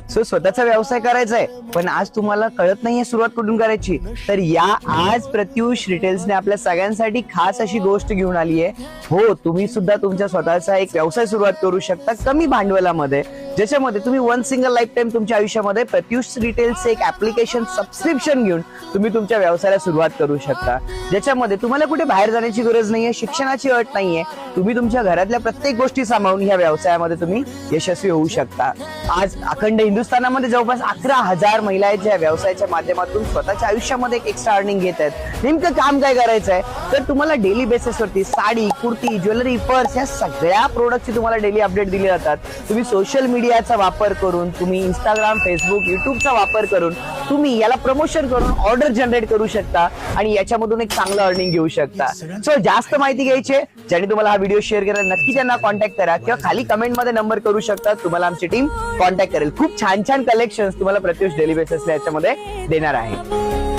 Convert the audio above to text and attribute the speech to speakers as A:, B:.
A: So स्वतःचा व्यवसाय करायचा आहे पण आज तुम्हाला कळत नाहीये सुरुवात कुठून करायची, तर या आज प्रत्युष रिटेल्सने आपल्या सगळ्यांसाठी खास अशी गोष्ट घेऊन आली आहे. हो, तुम्ही सुद्धा तुमच्या स्वतःचा एक व्यवसाय सुरुवात करू शकता कमी भांडवलामध्ये, ज्याच्यामध्ये तुम्ही वन सिंगल लाईफ टाइम तुमच्या आयुष्यामध्ये प्रत्युष रिटेल्सचे एक ऍप्लिकेशन सबस्क्रिप्शन घेऊन तुम्ही तुमच्या व्यवसायाला सुरुवात करू शकता, ज्याच्यामध्ये तुम्हाला कुठे बाहेर जाण्याची गरज नाहीये, शिक्षणाची अट नाहीये. तुम्ही तुमच्या घरातल्या प्रत्येक गोष्टी सांभाळून या व्यवसायामध्ये तुम्ही यशस्वी होऊ शकता. आज अखंड हिंदुस्थानामध्ये जवळपास 11,000 महिला आहेत ज्या व्यवसायाच्या माध्यमातून स्वतःच्या आयुष्यामध्ये एक एक्स्ट्रा अर्निंग घेत आहेत. नेमकं काम काय करायचं आहे, तर तुम्हाला डेली बेसिसवरती साडी, कुर्ती, ज्वेलरी, पर्स या सगळ्या प्रोडक्टची तुम्हाला डेली अपडेट दिले जातात. तुम्ही सोशल मीडियाचा वापर करून, तुम्ही इंस्टाग्राम, फेसबुक, युट्यूबचा वापर करून तुम्ही याला प्रमोशन करून ऑर्डर जनरेट करू शकता आणि याच्यामधून एक चांगलं अर्निंग घेऊ शकता. सो जास्त माहिती घ्यायची आहे, ज्याने तुम्हाला हा व्हिडिओ शेअर केला नक्की त्यांना कॉन्टॅक्ट करा किंवा खाली कमेंट मध्ये नंबर करू शकता, तुम्हाला आमची टीम कॉन्टॅक्ट करेल. खूप छान छान कलेक्शन्स तुम्हाला प्रत्युष डेली बेसिसला याच्यामध्ये देणार आहे.